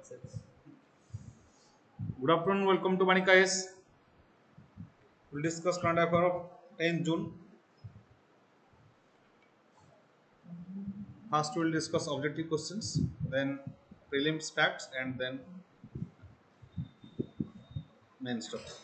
Good afternoon, welcome to VANIK-IAS. We'll discuss current affair of 10th June. First, we'll discuss objective questions, then prelims facts, and then main stuff.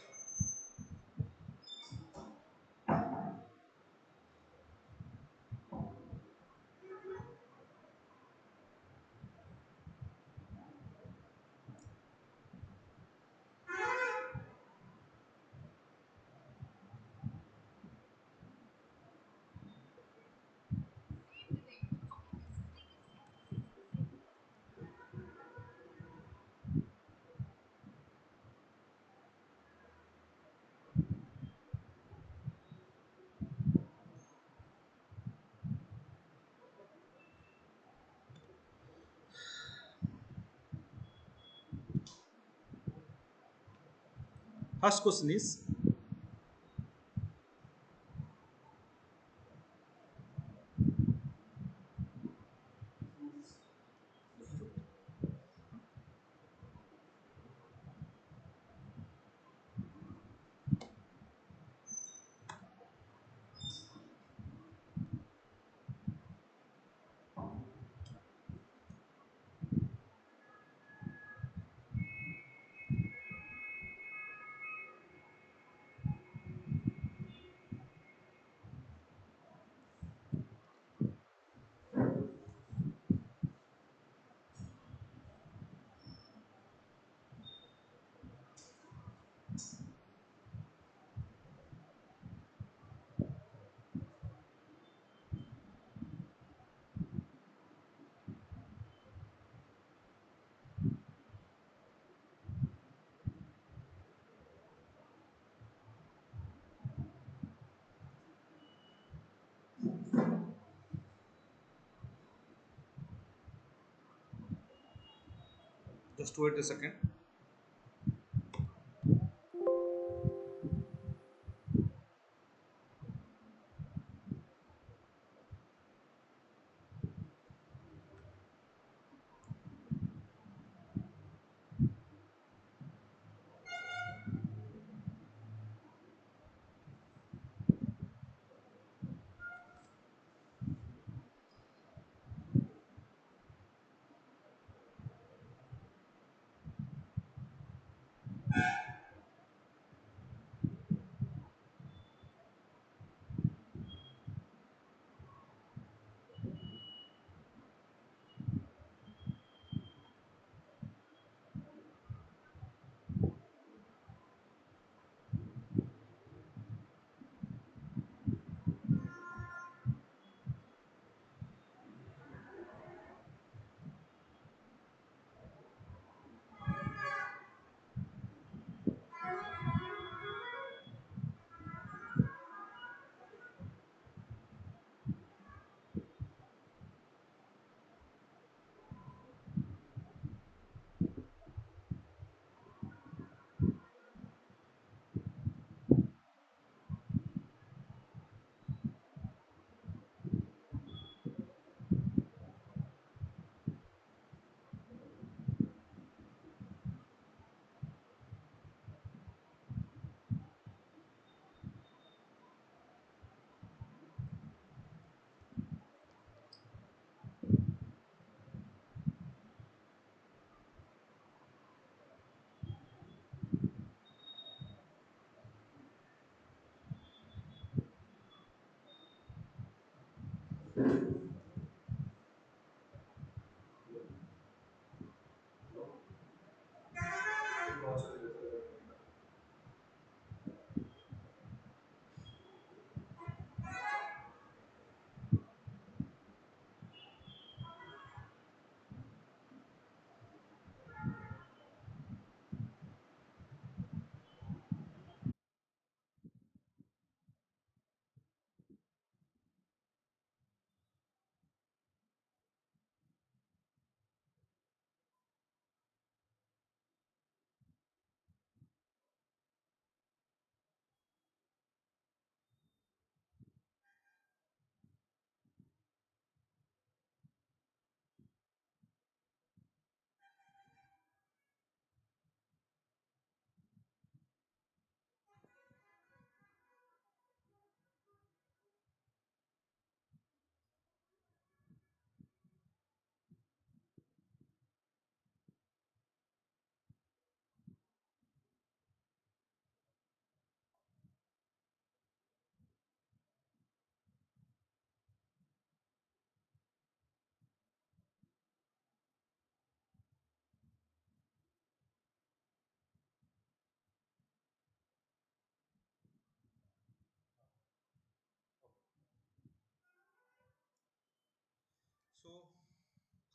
First question is, just wait a second.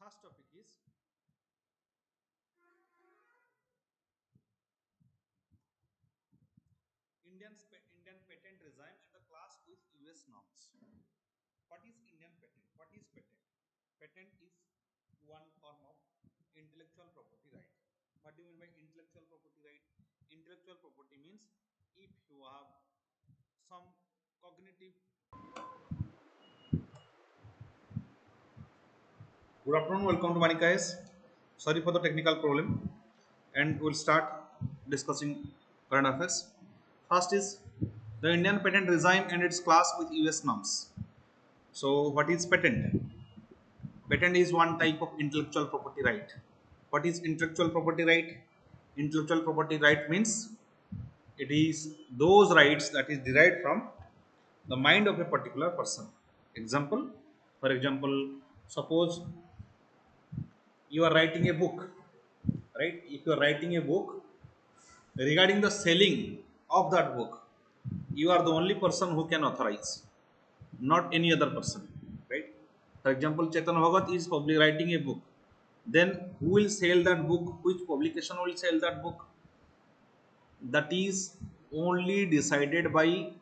First topic is Indian patent regime and the class with US norms. What is Indian patent? What is patent? Patent is one form of intellectual property right. What do you mean by intellectual property right? Intellectual property means if you have some cognitive. Good afternoon, welcome to VANIK-IAS. Sorry for the technical problem, and we'll start discussing current affairs. First is the Indian patent regime and its class with US norms. So, what is patent? Patent is one type of intellectual property right. What is intellectual property right? Intellectual property right means it is those rights that is derived from the mind of a particular person. Example, for example, suppose you are writing a book, right? If you are writing a book regarding the selling of that book, you are the only person who can authorize, not any other person, right? For example, Chetan Bhagat is probably writing a book. Then who will sell that book? Which publication will sell that book? That is only decided by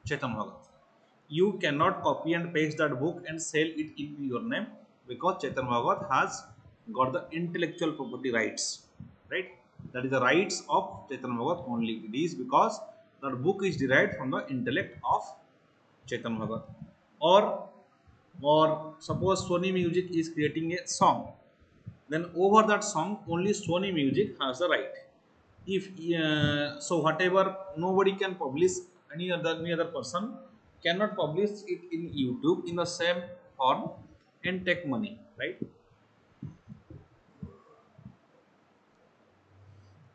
Chetan Bhagat. You cannot copy and paste that book and sell it in your name because Chetan Bhagat has got the intellectual property rights, right? That is the rights of Chetan Bhagat only. It is because that book is derived from the intellect of Chetan Bhagat. Or suppose Sony Music is creating a song, then over that song only Sony Music has the right. If so, whatever nobody can publish, any other person cannot publish it in YouTube in the same form and take money, right?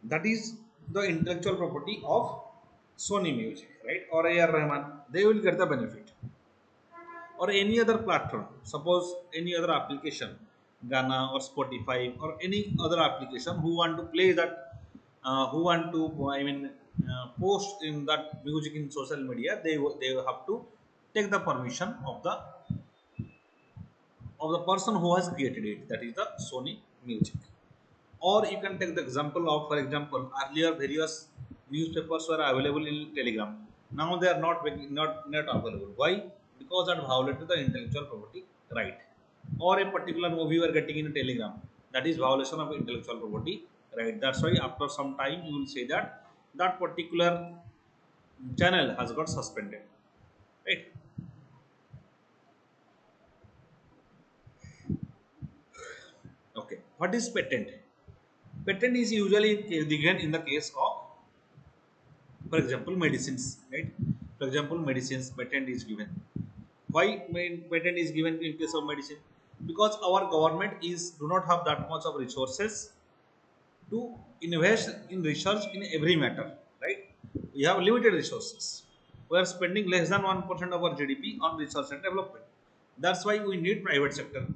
That is the intellectual property of Sony Music, right? Or A.R. Rahman, they will get the benefit. Or any other platform, suppose any other application, Ghana or Spotify or any other application who want to play that, who want to post in that music in social media, they have to take the permission of the person who has created it, that is the Sony Music. Or you can take the example of, for example, earlier various newspapers were available in Telegram. Now they are not available. Why? Because that violated the intellectual property right. Or a particular movie you are getting in Telegram, that is violation of intellectual property right. That's why after some time you will say that that particular channel has got suspended, right? Okay. What is patent? Patent is usually given in the case of, for example, medicines, right? For example, medicines patent is given. Why patent is given in case of medicine? Because our government is do not have that much of resources to invest in research in every matter, right? We have limited resources. We are spending less than 1% of our GDP on research and development. That's why we need private sector.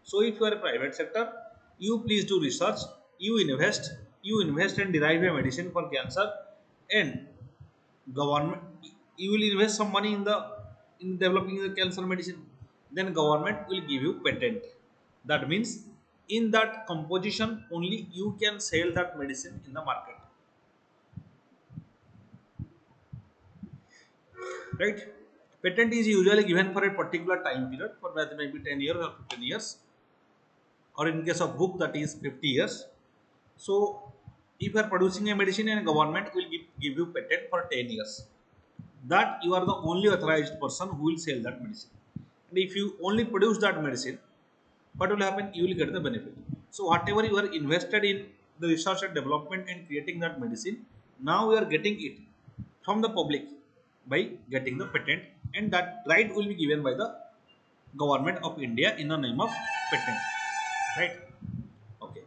So if you are a private sector, you please do research, you invest and derive a medicine for cancer, and government, you will invest some money in developing the cancer medicine, then government will give you patent. That means in that composition only you can sell that medicine in the market, right? Patent is usually given for a particular time period, for that maybe 10 years or 15 years, or in case of book that is 50 years. So if you are producing a medicine and government will give you patent for 10 years, that you are the only authorized person who will sell that medicine. And if you only produce that medicine, what will happen? You will get the benefit. So whatever you are invested in the research and development and creating that medicine, now you are getting it from the public by getting the patent, and that right will be given by the government of India in the name of patent, right? Okay.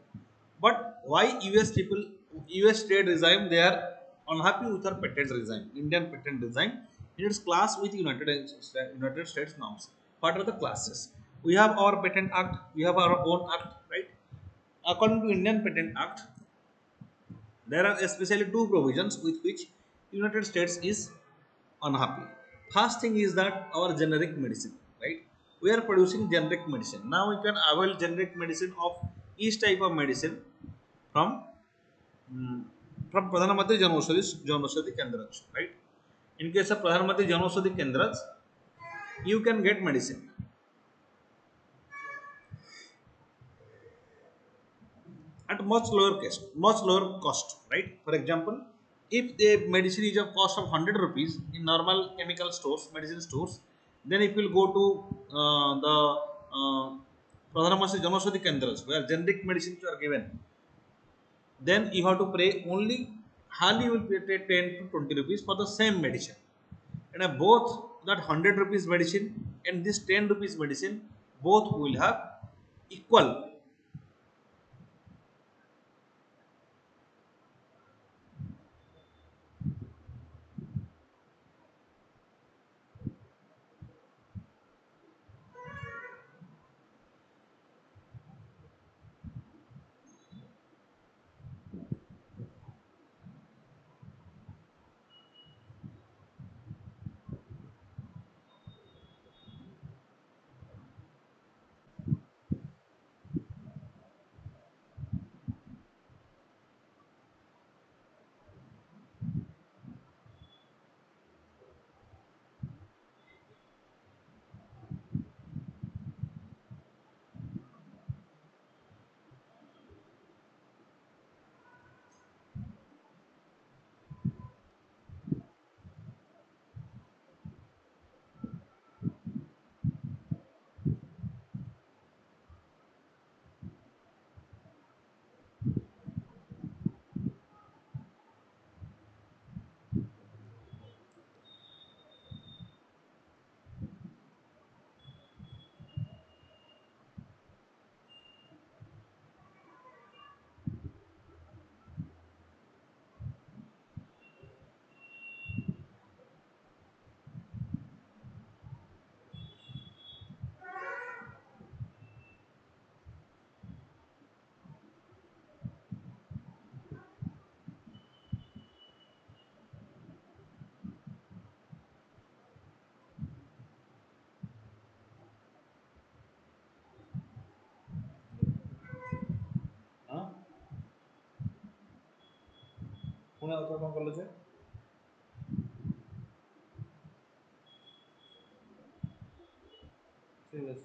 But why US people, US trade regime, they are unhappy with our patent regime, Indian patent regime in its class with United States norms. What are the classes? We have our patent act, we have our own act, right? According to Indian Patent Act, there are especially two provisions with which United States is unhappy. First thing is that our generic medicine, right? we are producing generic medicine. Now we can avail generic medicine of each type of medicine from mm, from Pradhan Mantri Janaushadhi Kendras, right? In case of Pradhan Mantri Janaushadhi Kendras, you can get medicine at much lower cost, right? For example, if the medicine is of cost of 100 rupees in normal chemical stores, medicine stores, then if you will go to the Pradhan Mantri Janaushadhi Kendras, where generic medicines are given, then you have to pay only hardly you will pay 10 to 20 rupees for the same medicine. And both that 100 rupees medicine and this 10 rupees medicine both will have equal. हाँ पुणे आउथर कौन college है ठीक है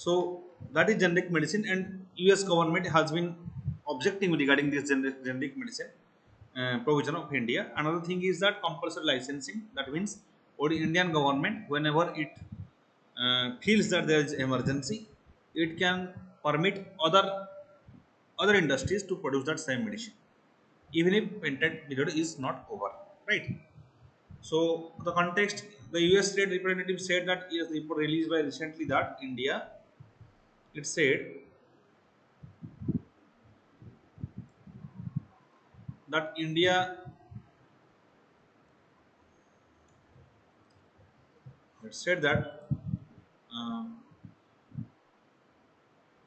So that is generic medicine, and US government has been objecting regarding this generic medicine provision of India. Another thing is that compulsory licensing. That means or the Indian government, whenever it feels that there is emergency, it can permit other industries to produce that same medicine, even if patent period is not over, right? So the context, the US State Representative said that yes, the report released by recently that India, it said that India, it said that um,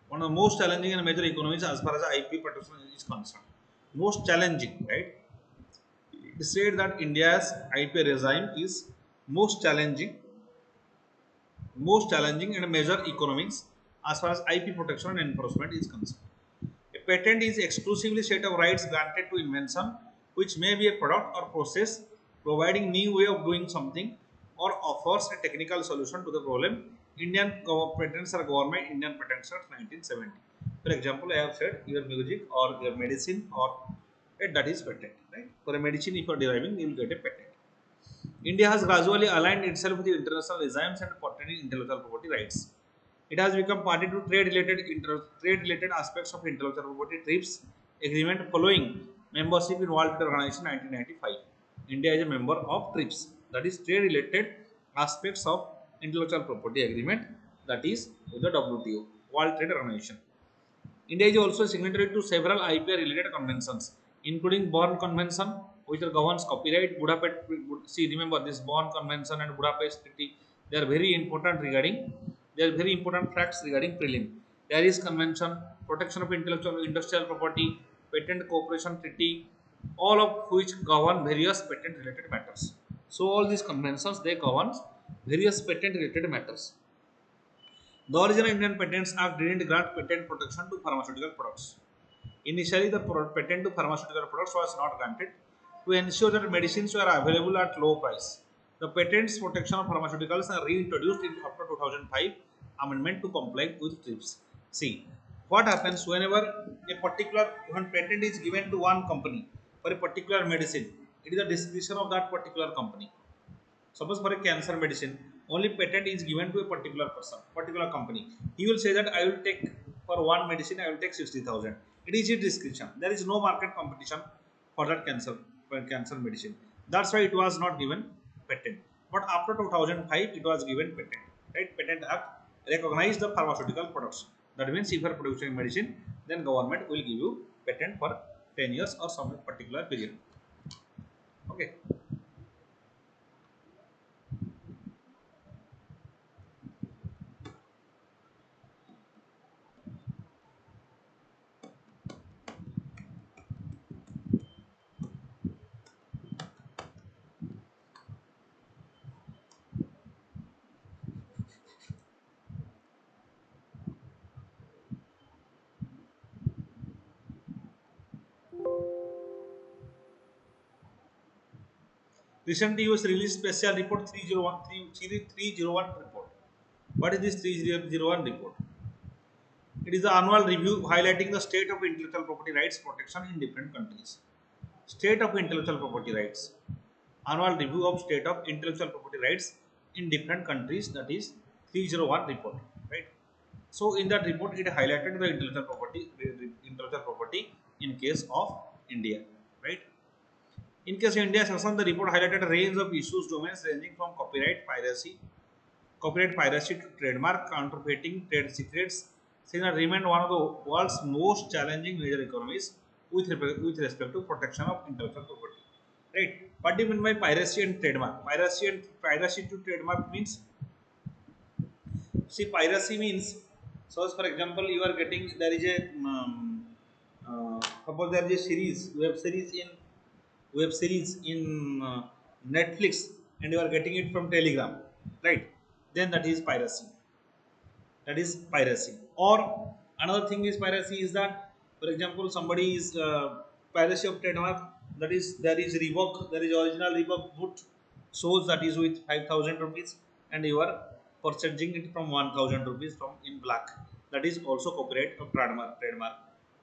one of the most challenging and major economies as far as IP protection is concerned. Most challenging, right? It said that India's IP regime is most challenging, most challenging and major economies as far as IP protection and enforcement is concerned. A patent is exclusively set of rights granted to invention, which may be a product or process, providing new way of doing something, or offers a technical solution to the problem. Patents are government Indian Patents Act 1970. For example, I have said your music or your medicine or that is patent. Right? For a medicine, if you are deriving, you will get a patent. India has gradually aligned itself with the international regimes and protecting intellectual property rights. It has become party to trade-related aspects of intellectual property TRIPS agreement following membership in World Trade Organization 1995. India is a member of TRIPS, that is trade-related aspects of intellectual property agreement, that is with the WTO, World Trade Organization. India is also signatory to several IPR related conventions, including Bonn Convention, which governs copyright. Budapest, see, remember this Bonn Convention and Budapest Treaty, they are very important regarding, they are very important facts regarding prelim. Paris Convention, protection of intellectual industrial property, patent cooperation treaty, all of which govern various patent related matters. So all these conventions, they govern various patent related matters. The original Indian Patents Act didn't grant patent protection to pharmaceutical products. Initially, the patent to pharmaceutical products was not granted to ensure that medicines were available at low price. The patents protection of pharmaceuticals are reintroduced in after 2005 amendment to comply with TRIPS. See, what happens whenever a particular when patent is given to one company for a particular medicine, it is the discretion of that particular company. Suppose for a cancer medicine, only patent is given to a particular person, particular company. He will say that I will take for one medicine, I will take 60,000. It is his discretion. There is no market competition for that cancer medicine. That's why it was not given patent. But after 2005, it was given patent. Right? Patent Act recognized the pharmaceutical products. That means if you are producing medicine, then government will give you patent for 10 years or some particular period. Okay. Recently, US released special report 301 report. What is this 301 report? It is the annual review highlighting the state of intellectual property rights protection in different countries. State of intellectual property rights. Annual review of state of intellectual property rights in different countries. That is 301 report. Right. So in that report, it highlighted the intellectual property in case of India. Right. In case of India section, the report highlighted a range of issues domains ranging from copyright piracy to trademark counterfeiting, trade secrets. China remained one of the world's most challenging major economies with respect to protection of intellectual property. Right? What do you mean by piracy and trademark? Piracy to trademark means, see, piracy means, so for example, you are getting, there is a suppose there is a web series in Netflix, and you are getting it from Telegram, right? Then that is piracy. That is piracy. Or another thing is piracy is that, for example, somebody is piracy of trademark. That is, there is Reebok, there is original Reebok boot shows that is with 5,000 rupees, and you are purchasing it from 1,000 rupees from in black. That is also copyright of trademark.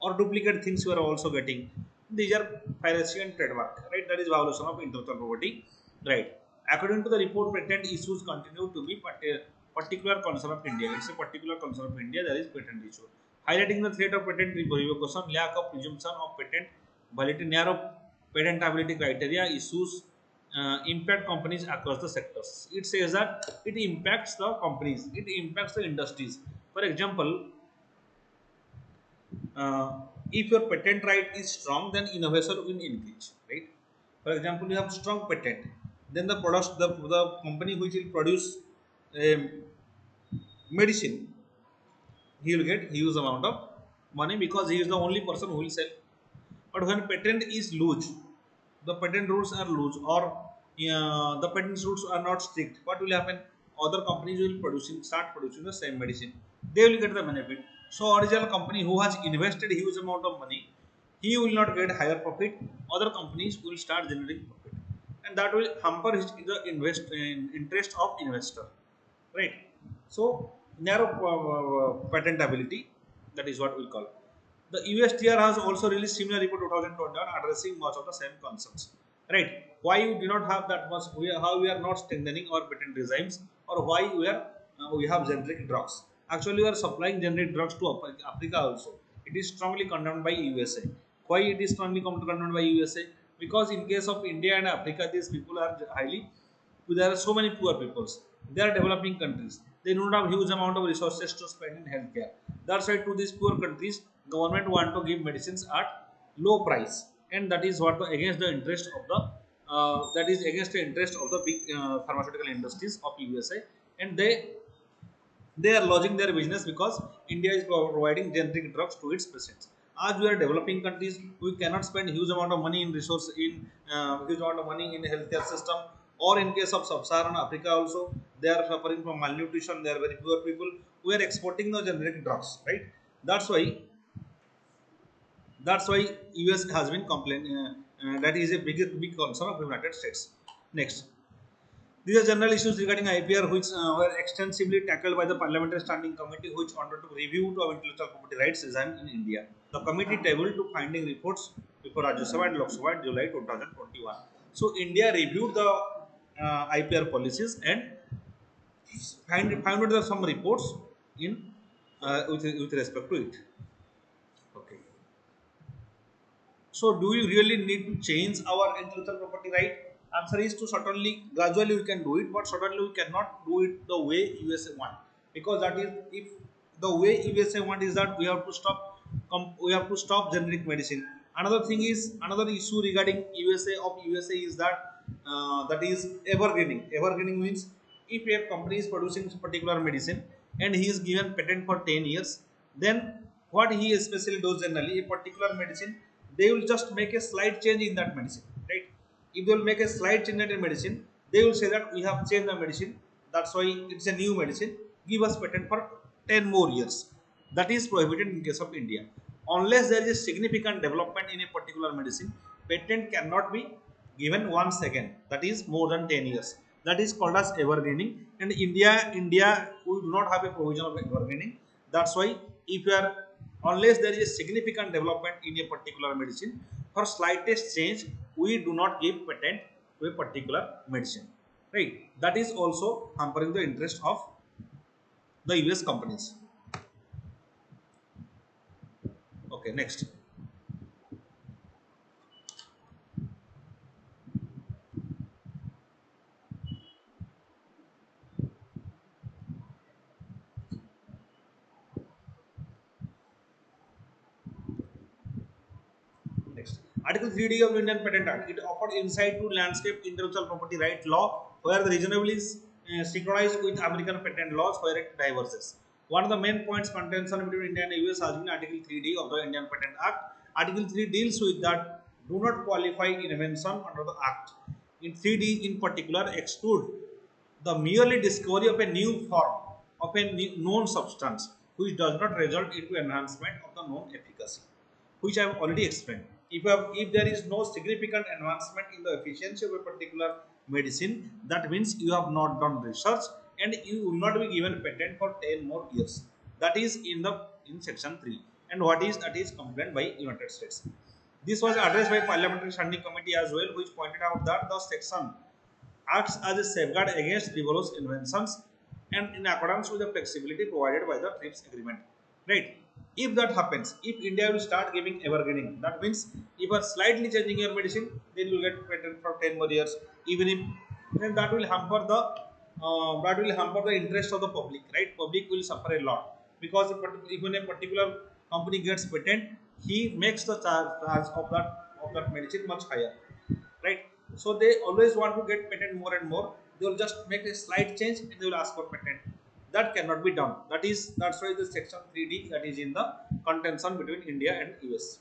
Or duplicate things you are also getting. These are piracy and trademark, right? That is violation of intellectual property, right? According to the report, patent issues continue to be particular concern of India. It's a particular concern of India. There is patent issue, highlighting the threat of patent revocation, lack of presumption of patent validity, narrow patentability criteria issues impact companies across the sectors. It says that it impacts the companies, it impacts the industries. For example, if your patent right is strong, then innovation will increase, right? For example, you have strong patent, then the company which will produce a medicine, he will get huge amount of money because he is the only person who will sell. But when patent is loose, the patent rules are loose, or the patent rules are not strict, what will happen? Other companies will start producing the same medicine. They will get the benefit. So original company who has invested huge amount of money, he will not get higher profit. Other companies will start generating profit, and that will hamper the interest of investor. Right. So narrow patentability, that is what we call. The USTR has also released similar report 2021 addressing much of the same concerns. Right? Why you do not have that much? How we are not strengthening our patent regimes, or why we have generic drugs? Actually, we are supplying generic drugs to Africa also. It is strongly condemned by USA. Why it is strongly condemned by USA? Because in case of India and Africa, these people are highly, there are so many poor peoples. They are developing countries. They do not have huge amount of resources to spend in healthcare. That's why to these poor countries, government want to give medicines at low price, and that is what the against the interest of the that is against the interest of the big pharmaceutical industries of USA, and they are lodging their business because India is providing generic drugs to its patients. As we are developing countries, we cannot spend huge amount of money in resource in huge amount of money in healthcare system. Or in case of sub-Saharan Africa also, they are suffering from malnutrition. They are very poor people. We are exporting the generic drugs, right? That's why that's why US has been complaining. That is a big concern of United States. Next. These are general issues regarding IPR which were extensively tackled by the Parliamentary Standing Committee which wanted to review of intellectual property rights regime in India. The committee tabled to finding reports before Rajya Sabha and Lok Sabha in July 2021. So India reviewed the IPR policies and found out there some reports in with respect to it. Okay. So, do you really need to change our intellectual property right? Answer is to certainly gradually we can do it, but certainly we cannot do it the way USA want, because that is if the way USA want is that we have to stop generic medicine. Another thing is another issue regarding USA is that that is evergreening. Evergreening means if a company is producing particular medicine and he is given patent for 10 years, then what he especially does generally a particular medicine, they will just make a slight change in that medicine, right? If they will make a slight change in the medicine, they will say that we have changed the medicine, that's why it's a new medicine, give us patent for 10 more years. That is prohibited in case of India. Unless there is a significant development in a particular medicine, patent cannot be given once again, that is more than 10 years. That is called as evergreening. And India we do not have a provision of evergreening. That's why if you are unless there is a significant development in a particular medicine, for slightest change we do not give patent to a particular medicine, right? That is also hampering the interest of the US companies. Okay, next. Next. Article 3D of the Indian Patent Act. It offered insight to landscape intellectual property right law where the reasonably is synchronized with American patent laws where it diverges. One of the main points contention between India and US has been Article 3D of the Indian Patent Act. Article 3 deals with that do not qualify invention under the Act. In 3D in particular exclude the merely discovery of a new form of a known substance which does not result into enhancement of the known efficacy, which I have already explained. If there is no significant advancement in the efficiency of a particular medicine, that means you have not done research and you will not be given patent for 10 more years. That is in section 3. And what is that is complained by United States. This was addressed by Parliamentary Standing Committee as well, which pointed out that the section acts as a safeguard against frivolous inventions and in accordance with the flexibility provided by the TRIPS agreement. Right? If that happens, if India will start giving evergreening, that means if you are slightly changing your medicine, then you will get patent for 10 more years. Even if then that will hamper the interest of the public, right? Public will suffer a lot because if when a particular company gets patent, he makes the charge of that medicine much higher, right? So they always want to get patent more and more. They will just make a slight change and they will ask for patent. That cannot be done. That's why the section 3D that is in the contention between India and US.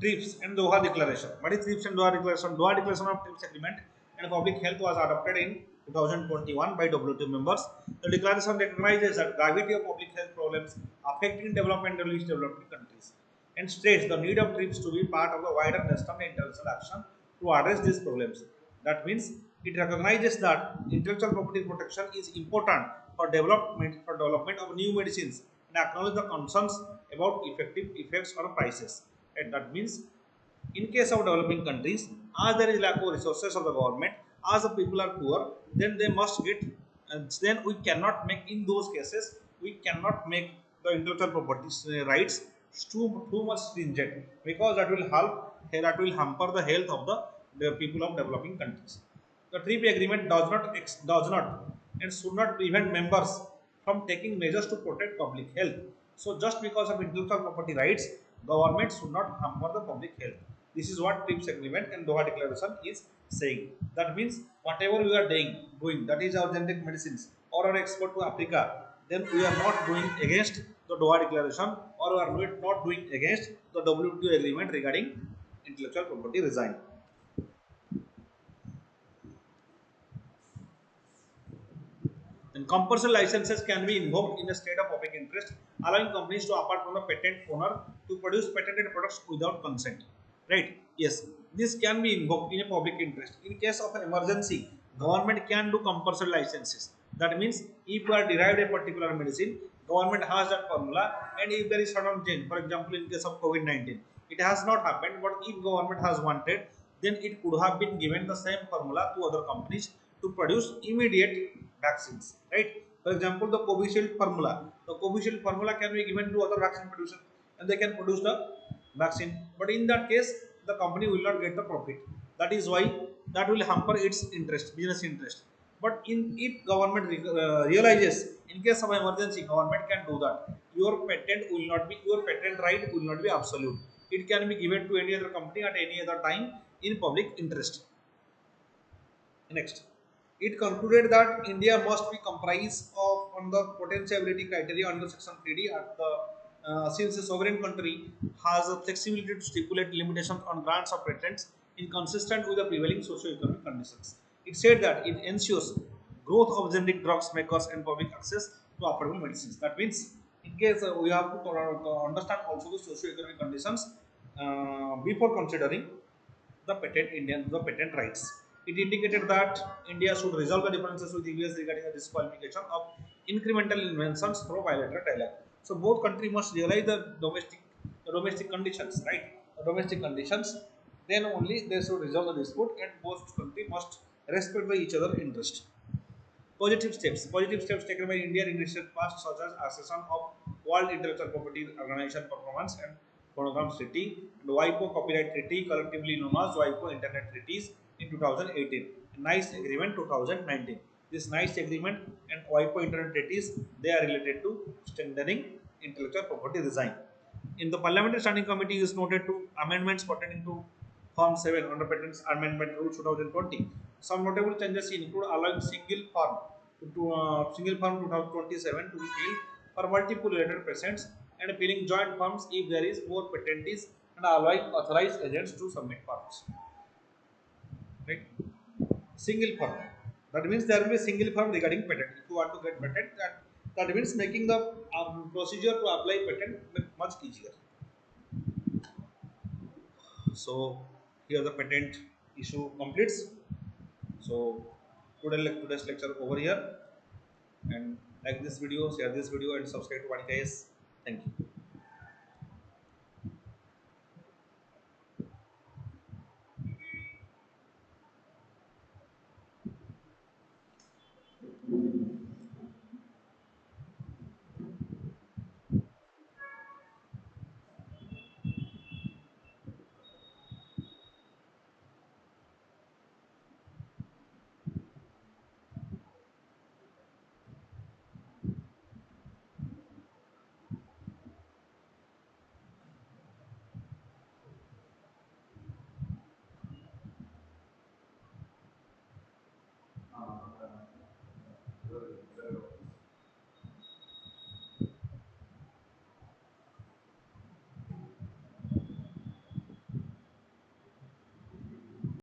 TRIPS and Doha Declaration. What is TRIPS and Doha Declaration? Doha Declaration of TRIPS Agreement and Public Health was adopted in 2021 by WTO members. The declaration recognizes the gravity of public health problems affecting development and least developed countries and states the need of TRIPS to be part of the wider national and international action to address these problems. That means it recognizes that intellectual property protection is important for development of new medicines and acknowledge the concerns about effective effects on prices. And that means in case of developing countries, as there is lack of resources of the government, as the people are poor, then they must get, then we cannot make, in those cases, we cannot make the intellectual property rights too much stringent, because that will hamper the health of the people of developing countries. The TRIPS agreement does not and should not prevent members from taking measures to protect public health. So just because of intellectual property rights, government should not hamper the public health. This is what TRIPS agreement and Doha declaration is saying. That means whatever we are doing, that is our generic medicines or our export to Africa, then we are not doing against the Doha declaration, or we are not doing against the WTO agreement regarding intellectual property regime. And compulsory licenses can be invoked in a state of public interest, allowing companies to, apart from the patent owner, to produce patented products without consent. Right? Yes, this can be invoked in a public interest. In case of an emergency, government can do compulsory licenses. That means if you are derived a particular medicine, government has that formula, and if there is sudden change, for example, in case of COVID-19, it has not happened, but if government has wanted, then it could have been given the same formula to other companies to produce immediate vaccines, right? For example, the Covishield formula. The Covishield formula can be given to other vaccine producers, and they can produce the vaccine. But in that case, the company will not get the profit. That is why that will hamper its interest, business interest. But if government realizes, in case of emergency, government can do that. Your patent right will not be absolute. It can be given to any other company at any other time in public interest. Next, it concluded that India must be comprised of on the potentiality criteria under Section 3D at the since a sovereign country has a flexibility to stipulate limitations on grants of patents inconsistent with the prevailing socio-economic conditions. It said that it ensures growth of generic drugs makers and public access to affordable medicines. That means, in case we have to understand also the socio-economic conditions before considering the patent rights. It indicated that India should resolve the differences with the US regarding the disqualification of incremental inventions through bilateral dialogue. So both countries must realize the domestic conditions, right? The domestic conditions. Then only they should resolve the dispute, and both countries must respect by each other's interest. Positive steps. Positive steps taken by India in recent past, such as accession of World Intellectual Property Organization Performance and Phonograms Treaty, and WIPO Copyright Treaty, collectively known as WIPO Internet Treaties, in 2018. NICE Agreement 2019. This NICE Agreement and WIPO Internet Treaties, they are related to strengthening intellectual property design. In the Parliamentary Standing Committee is noted to amendments pertaining to Form 7 under Patents Amendment Rule 2020. Some notable changes include allowing single form 2027 to be filled for multiple related patents, and filling joint forms if there is more patentees, and allowing authorized agents to submit forms. Right? Single form. That means there will be a single form regarding patent. If you want to get patent, that means making the procedure to apply patent much easier. So here the patent issue completes. So today's lecture over here, and like this video, share this video, and subscribe to VANIK-IAS. Thank you.